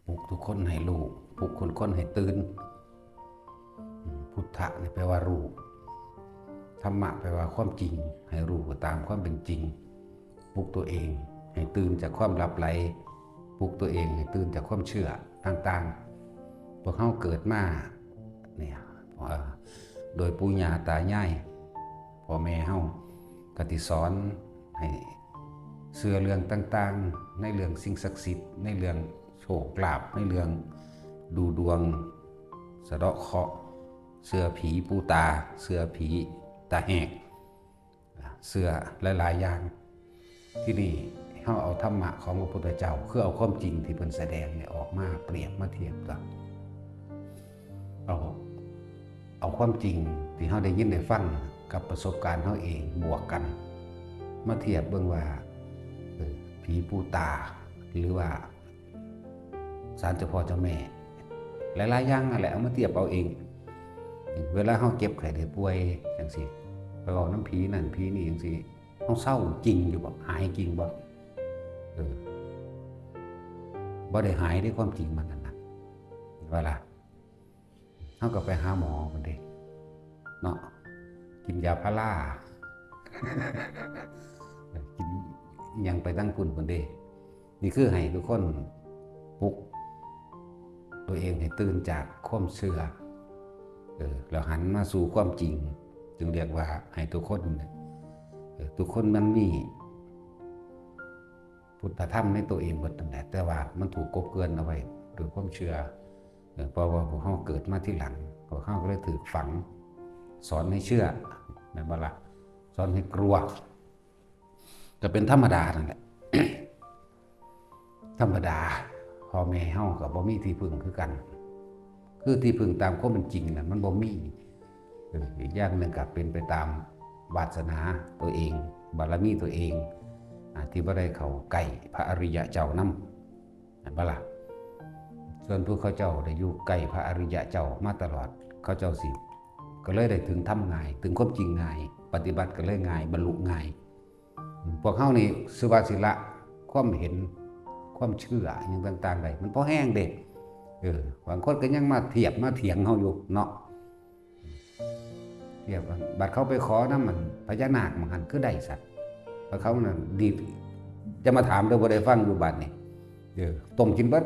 ปลุกทุกคนให้รู้ปลุกคนให้ตื่นพุทธะนี่แปลว่ารู้ธรรมะแปลว่าความจริงให้รู้ตามความเป็นจริงปลุกตัวเองให้ตื่นจากความหลับไหลปลุกตัวเองให้ตื่นจากความเชื่อต่างๆพวกเขาเกิดมาเนี่ยโดยปู่ย่าตายายพ่อแม่เฮากติสอนให้เชื่อเรื่องต่างๆในเรื่องสิ่งศักดิ์สิทธิ์ในเรื่องโชคลาภในเรื่องดูดวงสะเดาะเคราะห์เสื้อผีปูตาเสื้อผีตาแหกเสื้อหลายๆอย่างที่นี่เขาเอาธรรมะของพระพุทธเจ้าคือเอาความจริงที่เพิ่นแสดงเนี่ยออกมาเปรียบมาเทียบกันเอาความจริงที่เขาได้ยินได้ฟังกับประสบการณ์เขาเองบวกกันมาเทียบเบิ่งว่าผีปูตาหรือว่าศาลเจ้าพ่อเจ้าแม่หลายๆอย่างนั่นแหละเอามาเทียบเอาเองเวลาเขาเจ็บไข้ได้ป่วยจังซี่ไปเอาน้ำผีนั่นผีนี่จังซี่เขาเศร้าจริงอยู่บ่หายจริงบ่บ่ได้หายด้วยความจริงมันนั่นนะเวลาเขาก็ไปหาหมอคนเด้เนาะกินยาพารากินยังไปตั้งคุณคนเด้นี่คือให้ทุกคนปลุกตัวเองให้ตื่นจากความเชื่อแล้วหันมาสู่ความจริงจึงเรียกว่าให้ทุกคนมันมีพุทธธรรมในตัวเองหมดแต่ว่ามันถูกกบเกลื่อนเอาไว้โดยความเชื่อเพราะว่าพวกเขาเกิดมาที่หลังพวกเขาก็เลยถูกฝังสอนให้เชื่อนั่นบ่ล่ะสอนให้กลัวก็เป็นธรรมดานั่นแหละ ธรรมดาพ่อแม่เฮาก็บ่มีที่พึ่งคือกันคือที่พึ่งตามความเป็นจริงน่ะมันบ่มีอีกอย่างหนึ่งก็เป็นไปตามวาสนาตัวเองบารมีตัวเองที่บ่ได้เข้าใกล้พระอริยะเจ้านำนั่นบ่ล่ะส่วนพวกเขาเจ้าได้อยู่ใกล้พระอริยะเจ้ามาตลอดเขาเจ้าสิก็เลยได้ถึงธรรมง่ายถึงความจริงง่ายปฏิบัติก็เลยง่ายบรรลุง่ายพวกเฮานี่สุภาษิละความเห็นความเชื่ออย่างต่างๆได้มันพอแห้งเด็กบางคนก็ยังมาเทียบมาเถียงเฮาอยู่เนาะเทียบบัดเขาไปขอน้ำมันพญานาคมันหันคือได้สัตว์เพราะเขาน่ะดีจะมาถามเรื่องบ่ได้ฟังอยู่บัดนี่ต้มกินเบิด